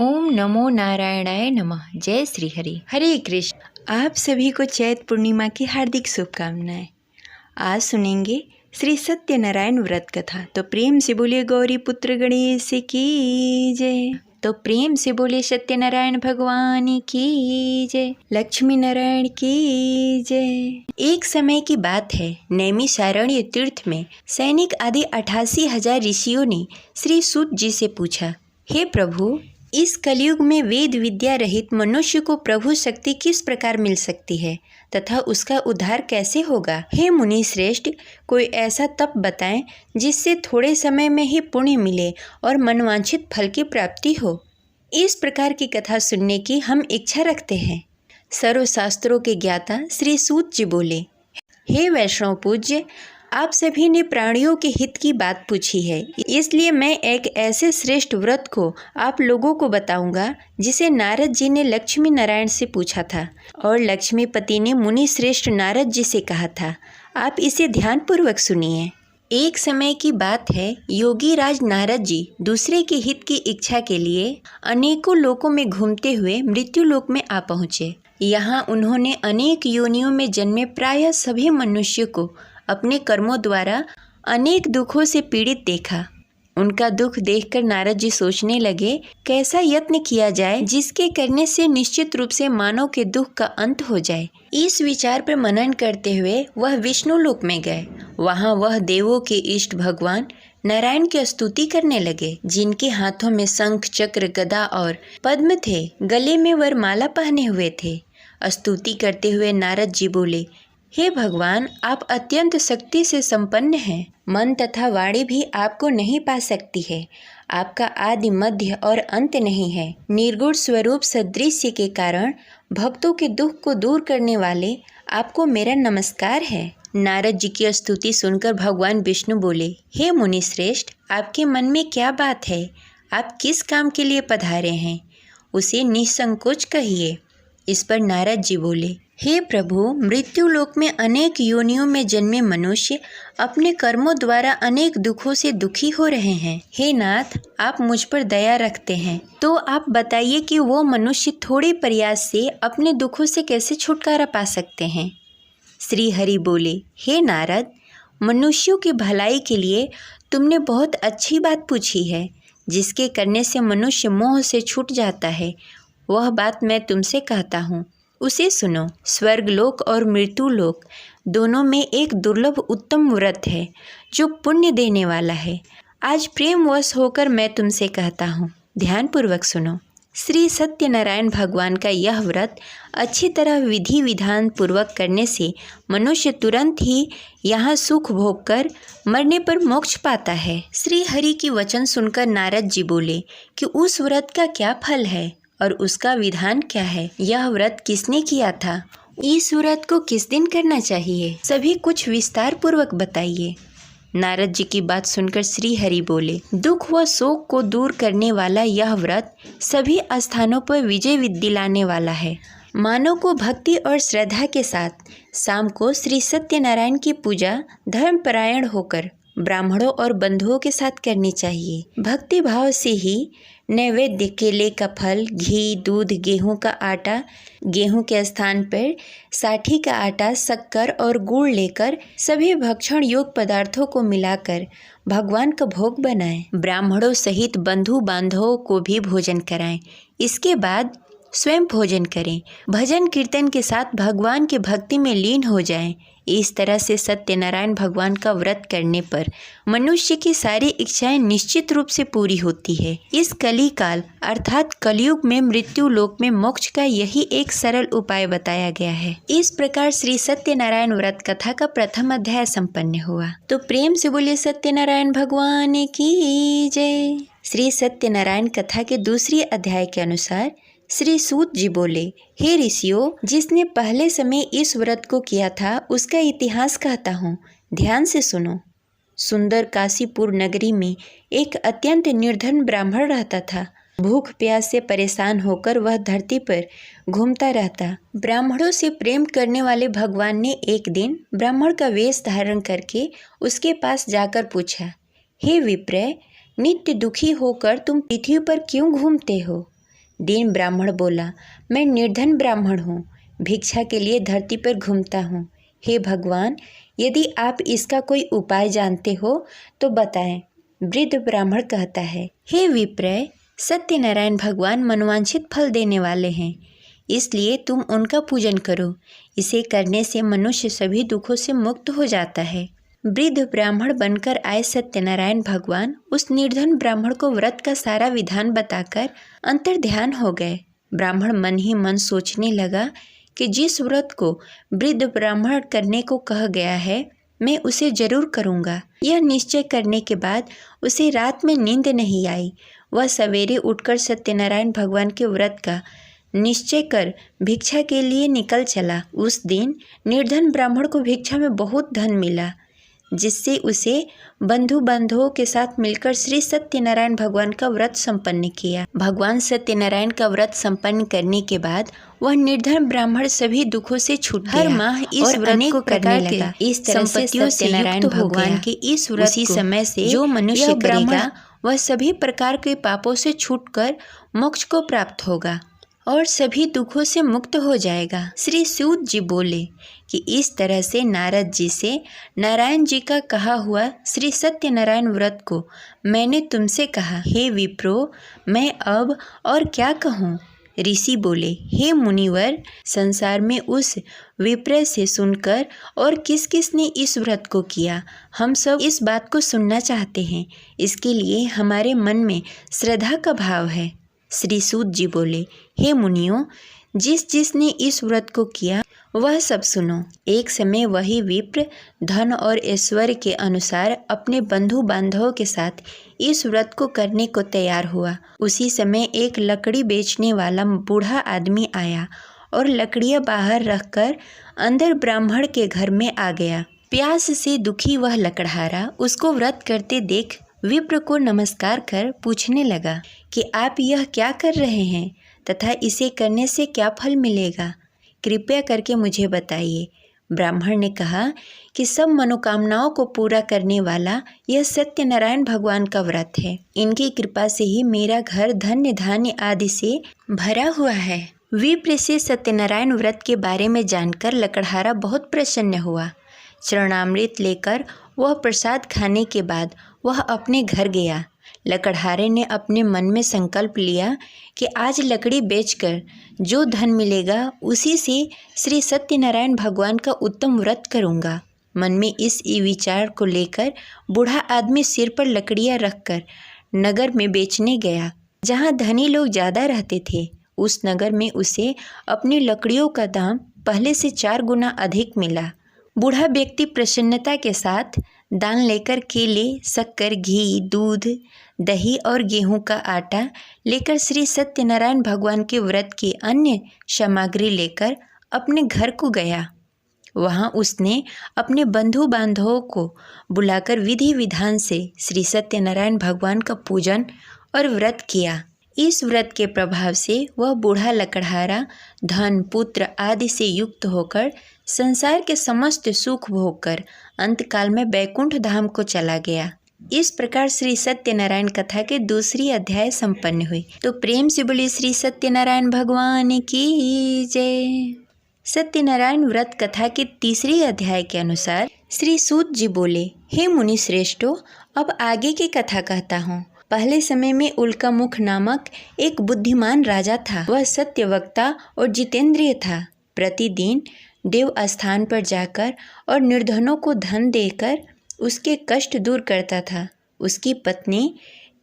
ओम नमो नारायणाय नमः। जय श्री हरि। हरे कृष्ण। आप सभी को चैत्र पूर्णिमा की हार्दिक शुभकामनाएं। आज सुनेंगे श्री सत्यनारायण व्रत कथा। तो प्रेम से बोले गौरी पुत्र गणेश की जय। तो प्रेम से बोले सत्यनारायण भगवान की जय, लक्ष्मी नारायण की जय। एक समय की बात है, नैमिषारण्य तीर्थ में सैनिक आदि 88,000 ऋषियों ने श्री सूत जी से पूछा, हे प्रभु, इस कलयुग में वेद विद्या रहित मनुष्य को प्रभु शक्ति किस प्रकार मिल सकती है तथा उसका उद्धार कैसे होगा? हे मुनि श्रेष्ठ, कोई ऐसा तप बताएं जिससे थोड़े समय में ही पुण्य मिले और मनवांछित फल की प्राप्ति हो। इस प्रकार की कथा सुनने की हम इच्छा रखते हैं। सर्वशास्त्रों के ज्ञाता श्री सूत जी बोले, हे वैष्णव पूज्य, आप सभी ने प्राणियों के हित की बात पूछी है, इसलिए मैं एक ऐसे श्रेष्ठ व्रत को आप लोगों को बताऊंगा जिसे नारद जी ने लक्ष्मी नारायण से पूछा था और लक्ष्मीपति ने मुनि श्रेष्ठ नारद जी से कहा था। आप इसे ध्यानपूर्वक सुनिए। एक समय की बात है, योगी राज नारद जी दूसरे के हित की इच्छा के लिए अनेकों लोकों में घूमते हुए मृत्यु लोक में आ पहुँचे। यहाँ उन्होंने अनेक योनियों में जन्मे प्रायः सभी मनुष्य को अपने कर्मों द्वारा अनेक दुखों से पीड़ित देखा। उनका दुख देखकर नारद जी सोचने लगे, कैसा यत्न किया जाए जिसके करने से निश्चित रूप से मानव के दुख का अंत हो जाए। इस विचार पर मनन करते हुए वह विष्णु लोक में गए। वहाँ वह देवों के इष्ट भगवान नारायण की स्तुति करने लगे, जिनके हाथों में शंख चक्र गदा और पद्म थे, गले में वरमाला पहने हुए थे। स्तुति करते हुए नारद जी बोले, हे भगवान, आप अत्यंत शक्ति से संपन्न हैं। मन तथा वाणी भी आपको नहीं पा सकती है। आपका आदि मध्य और अंत नहीं है। निर्गुण स्वरूप सदृश्य के कारण भक्तों के दुख को दूर करने वाले आपको मेरा नमस्कार है। नारद जी की स्तुति सुनकर भगवान विष्णु बोले, हे मुनि श्रेष्ठ, आपके मन में क्या बात है? आप किस काम के लिए पधारे हैं? उसे निसंकोच कहिए। इस पर नारद जी बोले, हे प्रभु, मृत्यु लोक में अनेक योनियों में जन्मे मनुष्य अपने कर्मों द्वारा अनेक दुखों से दुखी हो रहे हैं। हे नाथ, आप मुझ पर दया रखते हैं, तो आप बताइए कि वो मनुष्य थोड़े प्रयास से अपने दुखों से कैसे छुटकारा पा सकते हैं। श्री हरि बोले, हे नारद, मनुष्यों की भलाई के लिए तुमने बहुत अच्छी बात पूछी है। जिसके करने से मनुष्य मोह से छूट जाता है, वह बात मैं तुमसे कहता हूँ, उसे सुनो। स्वर्गलोक और मृत्युलोक दोनों में एक दुर्लभ उत्तम व्रत है जो पुण्य देने वाला है। आज प्रेमवश होकर मैं तुमसे कहता हूँ, ध्यानपूर्वक सुनो। श्री सत्यनारायण भगवान का यह व्रत अच्छी तरह विधि विधान पूर्वक करने से मनुष्य तुरंत ही यहाँ सुख भोग कर मरने पर मोक्ष पाता है। श्री हरि की वचन सुनकर नारद जी बोले कि उस व्रत का क्या फल है और उसका विधान क्या है? यह व्रत किसने किया था? इस व्रत को किस दिन करना चाहिए? सभी कुछ विस्तार पूर्वक बताइए। नारद जी की बात सुनकर श्री हरि बोले, दुख व शोक को दूर करने वाला यह व्रत सभी स्थानों पर विजय दिलाने वाला है। मानव को भक्ति और श्रद्धा के साथ शाम को श्री सत्यनारायण की पूजा धर्मपरायण होकर ब्राह्मणों और बंधुओं के साथ करनी चाहिए। भक्ति भाव से ही नैवेद्य केले का फल, घी, दूध, गेहूं का आटा, गेहूं के स्थान पर साठी का आटा, शक्कर और गुड़ लेकर सभी भक्षण योग्य पदार्थों को मिलाकर भगवान का भोग बनाएं। ब्राह्मणों सहित बंधु बांधवों को भी भोजन कराएं। इसके बाद स्वयं भोजन करें। भजन कीर्तन के साथ भगवान की भक्ति में लीन हो जाएं। इस तरह से सत्यनारायण भगवान का व्रत करने पर मनुष्य की सारी इच्छाएं निश्चित रूप से पूरी होती है। इस कली काल अर्थात कलयुग में मृत्यु लोक में मोक्ष का यही एक सरल उपाय बताया गया है। इस प्रकार श्री सत्यनारायण व्रत कथा का प्रथम अध्याय संपन्न हुआ। तो प्रेम से बोलिए सत्यनारायण भगवान की जय। श्री सत्यनारायण कथा के दूसरे अध्याय के अनुसार श्री सूत जी बोले, हे ऋषियों, जिसने पहले समय इस व्रत को किया था उसका इतिहास कहता हूँ, ध्यान से सुनो। सुंदर काशीपुर नगरी में एक अत्यंत निर्धन ब्राह्मण रहता था। भूख प्यास से परेशान होकर वह धरती पर घूमता रहता। ब्राह्मणों से प्रेम करने वाले भगवान ने एक दिन ब्राह्मण का वेश धारण करके उसके पास जाकर पूछा, हे विप्र, नित्य दुखी होकर तुम पृथ्वी पर क्यों घूमते हो? दीन ब्राह्मण बोला, मैं निर्धन ब्राह्मण हूँ, भिक्षा के लिए धरती पर घूमता हूँ। हे भगवान, यदि आप इसका कोई उपाय जानते हो तो बताएं। वृद्ध ब्राह्मण कहता है, हे विप्रय, सत्यनारायण भगवान मनोवांछित फल देने वाले हैं, इसलिए तुम उनका पूजन करो। इसे करने से मनुष्य सभी दुखों से मुक्त हो जाता है। वृद्ध ब्राह्मण बनकर आए सत्यनारायण भगवान उस निर्धन ब्राह्मण को व्रत का सारा विधान बताकर अंतर्ध्यान हो गए। ब्राह्मण मन ही मन सोचने लगा कि जिस व्रत को वृद्ध ब्राह्मण करने को कहा गया है, मैं उसे जरूर करूँगा। यह निश्चय करने के बाद उसे रात में नींद नहीं आई। वह सवेरे उठकर सत्यनारायण भगवान के व्रत का निश्चय कर भिक्षा के लिए निकल चला। उस दिन निर्धन ब्राह्मण को भिक्षा में बहुत धन मिला, जिससे उसे बंधु बांधवों के साथ मिलकर श्री सत्यनारायण भगवान का व्रत संपन्न किया। भगवान सत्यनारायण का व्रत संपन्न करने के बाद वह निर्धन ब्राह्मण सभी दुखों से छूट गया। हर माह इस व्रत को करने लगा। इस तरह से सत्यनारायण भगवान के इस व्रत उसी समय से जो मनुष्य करेगा वह सभी प्रकार के पापों से छूटकर मोक्ष को प्राप्त होगा और सभी दुखों से मुक्त हो जाएगा। श्री सूत जी बोले कि इस तरह से नारद जी से नारायण जी का कहा हुआ श्री सत्यनारायण व्रत को मैंने तुमसे कहा। हे विप्रो, मैं अब और क्या कहूँ। ऋषि बोले, हे मुनिवर, संसार में उस विप्र से सुनकर और किस किस ने इस व्रत को किया, हम सब इस बात को सुनना चाहते हैं। इसके लिए हमारे मन में श्रद्धा का भाव है। श्री सूत जी बोले, हे मुनियों, जिसने इस व्रत को किया वह सब सुनो। एक समय वही विप्र धन और ऐश्वर्य के अनुसार अपने बंधु बांधवों के साथ इस व्रत को करने को तैयार हुआ। उसी समय एक लकड़ी बेचने वाला बूढ़ा आदमी आया और लकड़ियां बाहर रखकर अंदर ब्राह्मण के घर में आ गया। प्यास से दुखी वह लकड़हारा उसको व्रत करते देख विप्र को नमस्कार कर पूछने लगा कि आप यह क्या कर रहे हैं तथा इसे करने से क्या फल मिलेगा, कृपया करके मुझे बताइए। ब्राह्मण ने कहा कि सब मनोकामनाओं को पूरा करने वाला यह सत्यनारायण भगवान का व्रत है। इनकी कृपा से ही मेरा घर धन्य धान्य आदि से भरा हुआ है। विप्र से सत्यनारायण व्रत के बारे में जानकर लकड़हारा बहुत प्रसन्न हुआ। चरणामृत लेकर वह प्रसाद खाने के बाद वह अपने घर गया। लकड़हारे ने अपने मन में संकल्प लिया कि आज लकड़ी बेचकर जो धन मिलेगा उसी से श्री सत्यनारायण भगवान का उत्तम व्रत करूँगा। मन में इस विचार को लेकर बूढ़ा आदमी सिर पर लकड़ियाँ रखकर नगर में बेचने गया। जहाँ धनी लोग ज़्यादा रहते थे, उस नगर में उसे अपनी लकड़ियों का दाम पहले से 4 गुना अधिक मिला। बूढ़ा व्यक्ति प्रसन्नता के साथ दान लेकर केले, शक्कर, घी, दूध, दही और गेहूं का आटा लेकर श्री सत्यनारायण भगवान के व्रत की अन्य सामग्री लेकर अपने घर को गया। वहां उसने अपने बंधु बांधवों को बुलाकर विधि विधान से श्री सत्यनारायण भगवान का पूजन और व्रत किया। इस व्रत के प्रभाव से वह बूढ़ा लकड़हारा धन, पुत्र आदि से युक्त होकर संसार के समस्त सुख भोगकर अंतकाल में बैकुंठ धाम को चला गया। इस प्रकार श्री सत्यनारायण कथा के दूसरी अध्याय संपन्न हुई। तो प्रेम से बोली श्री सत्यनारायण भगवान की जय। सत्यनारायण व्रत कथा के तीसरी अध्याय के अनुसार श्री सूत जी बोले, हे मुनि श्रेष्ठो, अब आगे की कथा कहता हूँ। पहले समय में उल्कामुख नामक एक बुद्धिमान राजा था। वह सत्यवक्ता और जितेंद्रिय था। प्रतिदिन देव स्थान पर जाकर और निर्धनों को धन देकर उसके कष्ट दूर करता था। उसकी पत्नी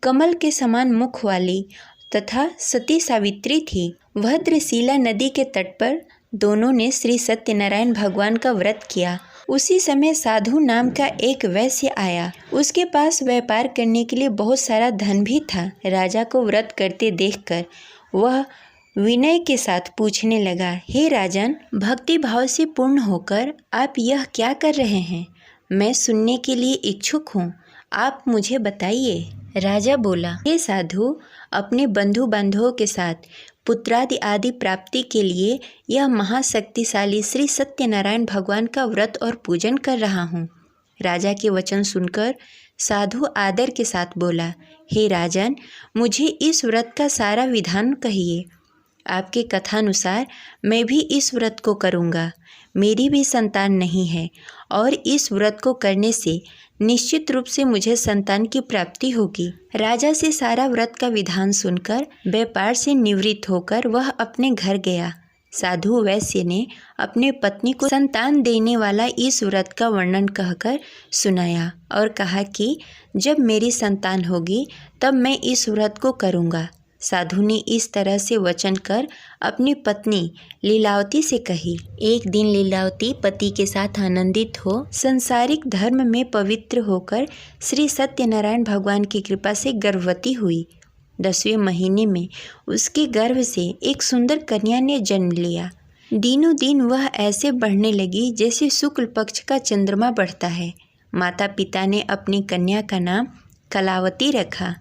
कमल के समान मुख वाली तथा सती सावित्री थी। भद्रशिला नदी के तट पर दोनों ने श्री सत्यनारायण भगवान का व्रत किया। उसी समय साधु नाम का एक वैश्य आया। उसके पास व्यापार करने के लिए बहुत सारा धन भी था। राजा को व्रत करते देखकर वह विनय के साथ पूछने लगा, हे राजन, भक्ति भाव से पूर्ण होकर आप यह क्या कर रहे हैं? मैं सुनने के लिए इच्छुक हूँ, आप मुझे बताइए। राजा बोला, हे साधु, अपने बंधु बांधवों के साथ पुत्रादि आदि प्राप्ति के लिए यह महाशक्तिशाली श्री सत्यनारायण भगवान का व्रत और पूजन कर रहा हूँ। राजा के वचन सुनकर साधु आदर के साथ बोला, हे राजन, मुझे इस व्रत का सारा विधान कहिए। आपके कथानुसार मैं भी इस व्रत को करूँगा। मेरी भी संतान नहीं है और इस व्रत को करने से निश्चित रूप से मुझे संतान की प्राप्ति होगी। राजा से सारा व्रत का विधान सुनकर व्यापार से निवृत्त होकर वह अपने घर गया। साधु वैश्य ने अपने पत्नी को संतान देने वाला इस व्रत का वर्णन कहकर सुनाया और कहा कि जब मेरी संतान होगी तब मैं इस व्रत को करूँगा। साधु ने इस तरह से वचन कर अपनी पत्नी लीलावती से कही। एक दिन लीलावती पति के साथ आनंदित हो संसारिक धर्म में पवित्र होकर श्री सत्यनारायण भगवान की कृपा से गर्भवती हुई। 10वें महीने में उसके गर्भ से एक सुंदर कन्या ने जन्म लिया। दिनों दिन वह ऐसे बढ़ने लगी जैसे शुक्ल पक्ष का चंद्रमा बढ़ता है। माता पिता ने अपनी कन्या का नाम कलावती रखा।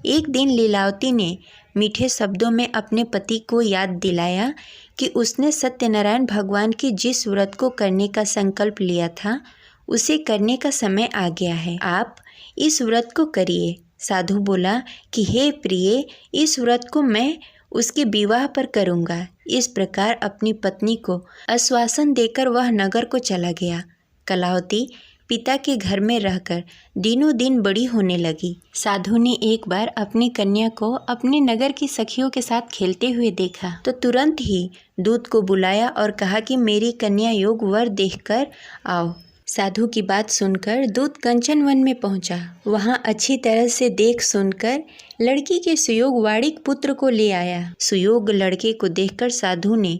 एक दिन लीलावती ने मीठे शब्दों में अपने पति को याद दिलाया कि उसने सत्यनारायण भगवान के जिस व्रत को करने का संकल्प लिया था उसे करने का समय आ गया है। आप इस व्रत को करिए। साधु बोला कि हे प्रिय, इस व्रत को मैं उसके विवाह पर करूँगा। इस प्रकार अपनी पत्नी को आश्वासन देकर वह नगर को चला गया। कलावती पिता के घर में रहकर दिनों दिन बड़ी होने लगी। साधु ने एक बार अपनी कन्या को अपने नगर की सखियों के साथ खेलते हुए देखा तो तुरंत ही दूत को बुलाया और कहा कि मेरी कन्या योग वर देखकर आओ। साधु की बात सुनकर दूत कंचन वन में पहुंचा। वहां अच्छी तरह से देख सुनकर लड़की के सुयोग वाड़िक पुत्र को ले आया। सुयोग लड़के को देखकर साधु ने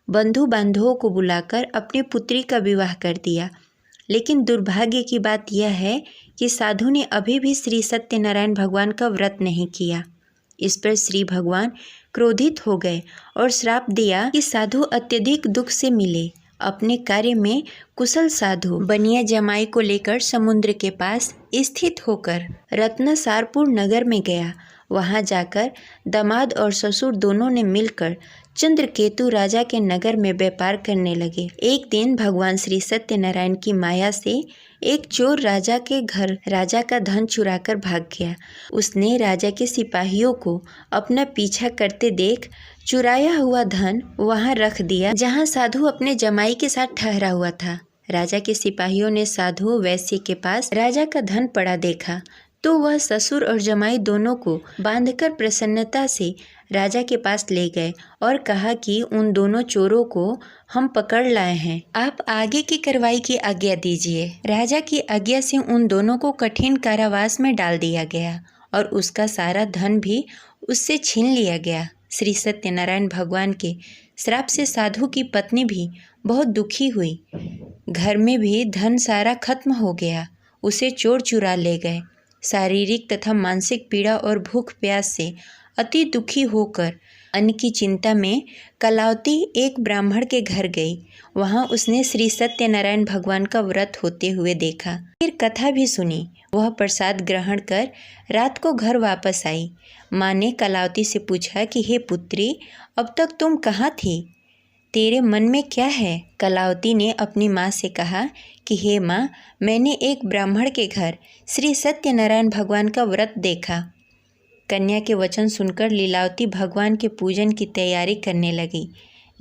बंधु बांधवों को बुलाकर अपनी पुत्री का विवाह कर दिया। लेकिन दुर्भाग्य की बात यह है कि साधु ने अभी भी श्री सत्यनारायण भगवान का व्रत नहीं किया। इस पर श्री भगवान क्रोधित हो गए और श्राप दिया कि साधु अत्यधिक दुख से मिले। अपने कार्य में कुशल साधु बनिया जमाई को लेकर समुद्र के पास स्थित होकर रत्नसारपुर नगर में गया। वहां जाकर दामाद और ससुर दोनों ने मिलकर चंद्रकेतु राजा के नगर में व्यापार करने लगे। एक दिन भगवान श्री सत्यनारायण की माया से एक चोर राजा के घर राजा का धन चुराकर भाग गया। उसने राजा के सिपाहियों को अपना पीछा करते देख चुराया हुआ धन वहां रख दिया जहां साधु अपने जमाई के साथ ठहरा हुआ था। राजा के सिपाहियों ने साधु वैश्य के पास राजा का धन पड़ा देखा तो वह ससुर और जमाई दोनों को बांधकर प्रसन्नता से राजा के पास ले गए और कहा कि उन दोनों चोरों को हम पकड़ लाए हैं, आप आगे की कार्रवाई की आज्ञा दीजिए। राजा की आज्ञा से उन दोनों को कठिन कारावास में डाल दिया गया और उसका सारा धन भी उससे छीन लिया गया। श्री सत्यनारायण भगवान के श्राप से साधु की पत्नी भी बहुत दुखी हुई। घर में भी धन सारा खत्म हो गया। उसे चोर चुरा ले गए। शारीरिक तथा मानसिक पीड़ा और भूख प्यास से अति दुखी होकर अन्न की चिंता में कलावती एक ब्राह्मण के घर गई। वहां उसने श्री सत्यनारायण भगवान का व्रत होते हुए देखा। फिर कथा भी सुनी। वह प्रसाद ग्रहण कर रात को घर वापस आई। माँ ने कलावती से पूछा कि हे पुत्री, अब तक तुम कहाँ थी? तेरे मन में क्या है? कलावती ने अपनी माँ से कहा कि हे माँ, मैंने एक ब्राह्मण के घर श्री सत्यनारायण भगवान का व्रत देखा। कन्या के वचन सुनकर लीलावती भगवान के पूजन की तैयारी करने लगी।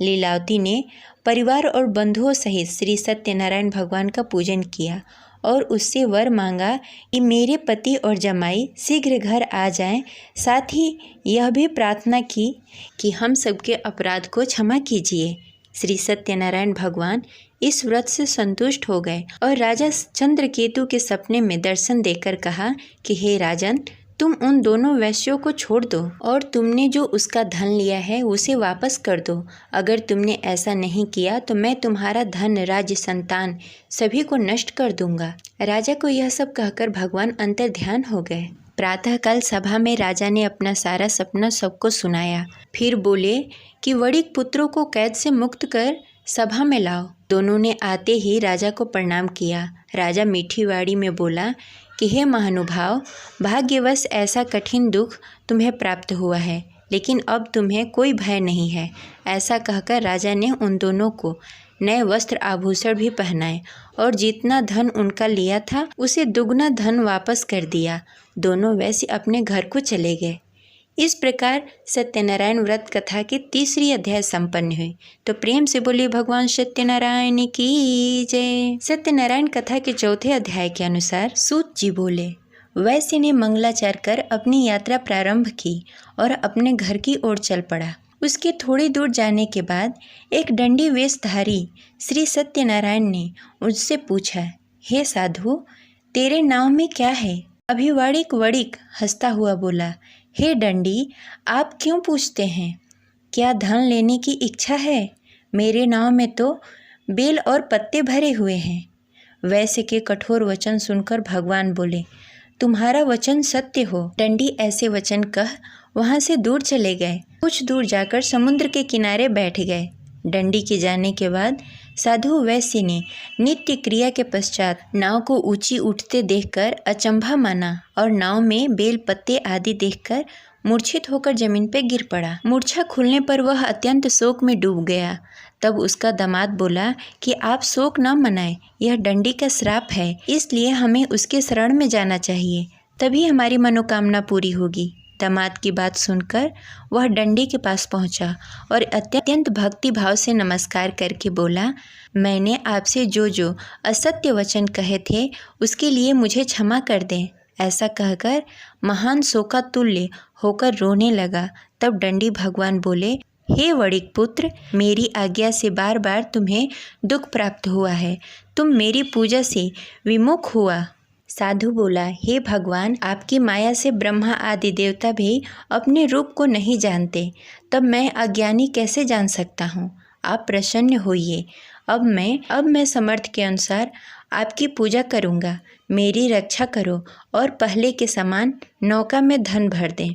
लीलावती ने परिवार और बंधुओं सहित श्री सत्यनारायण भगवान का पूजन किया और उससे वर मांगा कि मेरे पति और जमाई शीघ्र घर आ जाएं। साथ ही यह भी प्रार्थना की कि हम सबके अपराध को क्षमा कीजिए। श्री सत्यनारायण भगवान इस व्रत से संतुष्ट हो गए और राजा चंद्रकेतु के सपने में दर्शन देकर कहा कि हे राजन, तुम उन दोनों वैश्यों को छोड़ दो और तुमने जो उसका धन लिया है उसे वापस कर दो। अगर तुमने ऐसा नहीं किया तो मैं तुम्हारा धन, राज्य, संतान सभी को नष्ट कर दूंगा। राजा को यह सब कहकर भगवान अंतर ध्यान हो गए। प्रातःकाल सभा में राजा ने अपना सारा सपना सबको सुनाया। फिर बोले कि वड़िक पुत्रों को कैद से मुक्त कर सभा में लाओ। दोनों ने आते ही राजा को प्रणाम किया। राजा मीठी वाणी में बोला कि हे महानुभाव, भाग्यवश ऐसा कठिन दुख तुम्हें प्राप्त हुआ है, लेकिन अब तुम्हें कोई भय नहीं है। ऐसा कहकर राजा ने उन दोनों को नए वस्त्र आभूषण भी पहनाए और जितना धन उनका लिया था उसे दुगना धन वापस कर दिया। दोनों वैश्य अपने घर को चले गए। इस प्रकार सत्यनारायण व्रत कथा की तीसरी अध्याय संपन्न हुई। तो प्रेम से बोलिए भगवान सत्यनारायण की जय। सत्यनारायण कथा के चौथे अध्याय के अनुसार सूत जी बोले, वैश्य ने मंगलाचार कर अपनी यात्रा प्रारंभ की और अपने घर की ओर चल पड़ा। उसके थोड़ी दूर जाने के बाद एक दंडी वेशधारी श्री सत्यनारायण ने उससे पूछा, हे साधु, तेरे नाव में क्या है? अभिवाड़िक वड़िक हंसता हुआ बोला, हे दंडी, आप क्यों पूछते हैं? क्या धन लेने की इच्छा है? मेरे नाव में तो बेल और पत्ते भरे हुए हैं। वैश्य के कठोर वचन सुनकर भगवान बोले, तुम्हारा वचन सत्य हो। दंडी ऐसे वचन कह वहाँ से दूर चले गए। कुछ दूर जाकर समुद्र के किनारे बैठ गए। दंडी के जाने के बाद साधु वैश्य ने नित्य क्रिया के पश्चात नाव को ऊंची उठते देखकर अचंभा माना और नाव में बेल पत्ते आदि देखकर मूर्छित होकर जमीन पर गिर पड़ा। मूर्छा खुलने पर वह अत्यंत शोक में डूब गया। तब उसका दामाद बोला कि आप शोक न मनाएं, यह दंडी का श्राप है, इसलिए हमें उसके शरण में जाना चाहिए, तभी हमारी मनोकामना पूरी होगी। दामाद की बात सुनकर वह दंडी के पास पहुंचा और अत्यंत भक्ति भाव से नमस्कार करके बोला, मैंने आपसे जो असत्य वचन कहे थे उसके लिए मुझे क्षमा कर दें। ऐसा कहकर महान शोकातुल्य होकर रोने लगा। तब दंडी भगवान बोले, हे वड़िक पुत्र, मेरी आज्ञा से बार बार तुम्हें दुख प्राप्त हुआ है, तुम मेरी पूजा से विमुख हुआ। साधु बोला, हे भगवान, आपकी माया से ब्रह्मा आदि देवता भी अपने रूप को नहीं जानते, तब मैं अज्ञानी कैसे जान सकता हूँ? आप प्रसन्न होइए। अब मैं समर्थ के अनुसार आपकी पूजा करूँगा। मेरी रक्षा करो और पहले के समान नौका में धन भर दें।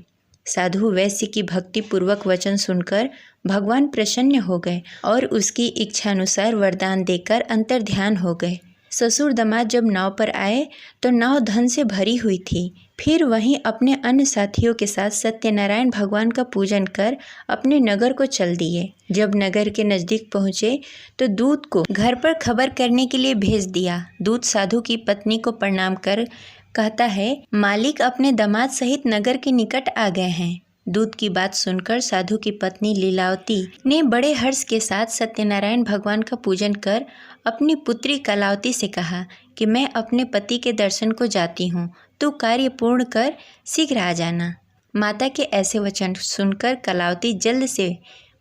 साधु वैश्य की भक्ति पूर्वक वचन सुनकर भगवान प्रसन्न हो गए और उसकी इच्छानुसार वरदान देकर अंतर्ध्यान हो गए। ससुर दामाद जब नाव पर आए तो नाव धन से भरी हुई थी। फिर वहीं अपने अन्य साथियों के साथ सत्यनारायण भगवान का पूजन कर अपने नगर को चल दिए। जब नगर के नज़दीक पहुँचे तो दूत को घर पर खबर करने के लिए भेज दिया। दूत साधु की पत्नी को प्रणाम कर कहता है, मालिक अपने दामाद सहित नगर के निकट आ गए हैं। दूत की बात सुनकर साधु की पत्नी लीलावती ने बड़े हर्ष के साथ सत्यनारायण भगवान का पूजन कर अपनी पुत्री कलावती से कहा कि मैं अपने पति के दर्शन को जाती हूँ, तू कार्य पूर्ण कर शीघ्र आ जाना। माता के ऐसे वचन सुनकर कलावती जल्द से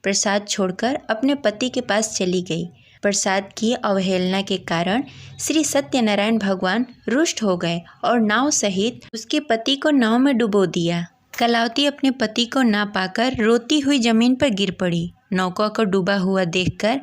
प्रसाद छोड़कर अपने पति के पास चली गई। प्रसाद की अवहेलना के कारण श्री सत्यनारायण भगवान रुष्ट हो गए और नाव सहित उसके पति को नाव में डुबो दिया। कलावती अपने पति को ना पाकर रोती हुई जमीन पर गिर पड़ी। नौका को डूबा हुआ देखकर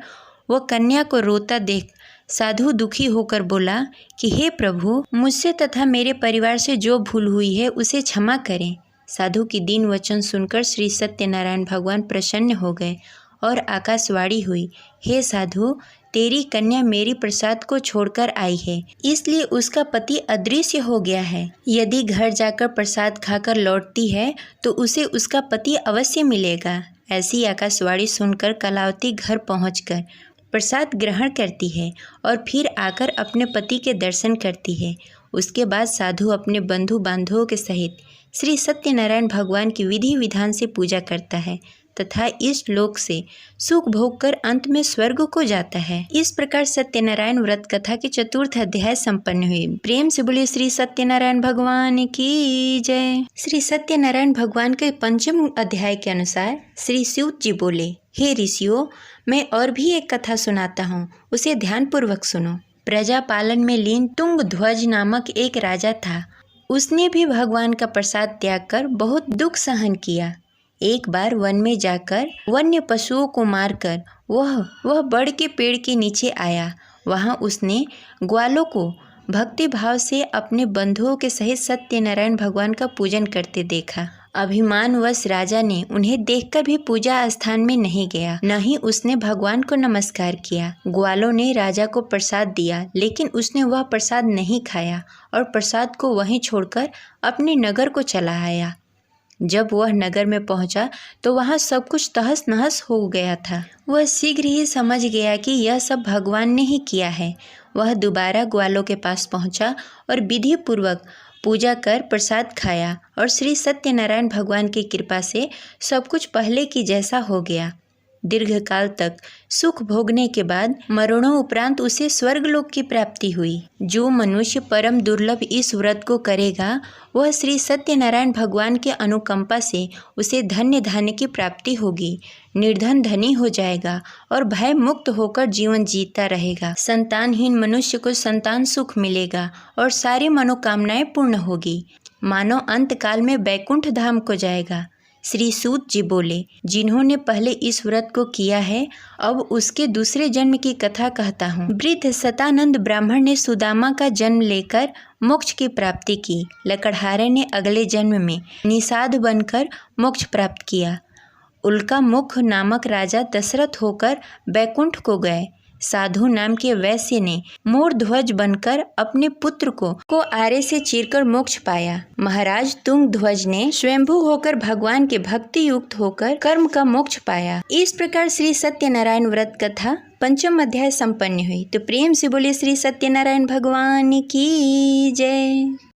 वह कन्या को रोता देख साधु दुखी होकर बोला कि हे प्रभु, मुझसे तथा मेरे परिवार से जो भूल हुई है उसे क्षमा करें। साधु की दीन वचन सुनकर श्री सत्यनारायण भगवान प्रसन्न हो गए और आकाशवाणी हुई, हे साधु, तेरी कन्या मेरी प्रसाद को छोड़कर आई है, इसलिए उसका पति अदृश्य हो गया है। यदि घर जाकर प्रसाद खाकर लौटती है तो उसे उसका पति अवश्य मिलेगा। ऐसी आकाशवाणी सुनकर कलावती घर पहुंचकर प्रसाद ग्रहण करती है और फिर आकर अपने पति के दर्शन करती है। उसके बाद साधु अपने बंधु बांधवों के सहित श्री सत्यनारायण भगवान की विधि विधान से पूजा करता है तथा इस लोक से सुख भोग कर अंत में स्वर्ग को जाता है। इस प्रकार सत्यनारायण व्रत कथा के चतुर्थ अध्याय संपन्न हुई। प्रेम से बोले श्री सत्यनारायण भगवान की जय। श्री सत्यनारायण भगवान के पंचम अध्याय के अनुसार श्री सूत जी बोले, हे ऋषियों, मैं और भी एक कथा सुनाता हूँ, उसे ध्यान पूर्वक सुनो। प्रजा पालन में लीन तुंग ध्वज नामक एक राजा था। उसने भी भगवान का प्रसाद त्याग कर बहुत दुख सहन किया। एक बार वन में जाकर वन्य पशुओं को मारकर वह बड़ के पेड़ के नीचे आया। वहाँ उसने ग्वालों को भक्ति भाव से अपने बंधुओं के सहित सत्यनारायण भगवान का पूजन करते देखा। अभिमानवश राजा ने उन्हें देखकर भी पूजा स्थान में नहीं गया, न ही उसने भगवान को नमस्कार किया। ग्वालों ने राजा को प्रसाद दिया, लेकिन उसने वह प्रसाद नहीं खाया और प्रसाद को वहीं छोड़कर अपने नगर को चला आया। जब वह नगर में पहुंचा तो वहां सब कुछ तहस नहस हो गया था। वह शीघ्र ही समझ गया कि यह सब भगवान ने ही किया है। वह दोबारा ग्वालों के पास पहुंचा और विधि पूर्वक पूजा कर प्रसाद खाया और श्री सत्यनारायण भगवान की कृपा से सब कुछ पहले की जैसा हो गया। दीर्घकाल तक सुख भोगने के बाद मरणों उपरांत उसे स्वर्गलोक की प्राप्ति हुई। जो मनुष्य परम दुर्लभ इस व्रत को करेगा वह श्री सत्यनारायण भगवान के अनुकंपा से उसे धन्य धान्य की प्राप्ति होगी, निर्धन धनी हो जाएगा और भय मुक्त होकर जीवन जीता रहेगा। संतानहीन मनुष्य को संतान सुख मिलेगा और सारी मनोकामनाएं पूर्ण होगी। मानव अंत काल में बैकुंठ धाम को जाएगा। श्री सूत जी बोले, जिन्होंने पहले इस व्रत को किया है अब उसके दूसरे जन्म की कथा कहता हूँ। वृद्ध सतानंद ब्राह्मण ने सुदामा का जन्म लेकर मोक्ष की प्राप्ति की। लकड़हारे ने अगले जन्म में निषाद बनकर मोक्ष प्राप्त किया। उल्का मुख नामक राजा दशरथ होकर बैकुंठ को गए। साधु नाम के वैश्य ने मोर ध्वज बनकर अपने पुत्र को आरे से चीरकर मोक्ष पाया। महाराज तुंग ध्वज ने स्वयंभू होकर भगवान के भक्ति युक्त होकर कर्म का मोक्ष पाया। इस प्रकार श्री सत्यनारायण व्रत कथा 5वां अध्याय संपन्न हुई। तो प्रेम से बोले श्री सत्यनारायण भगवान की जय।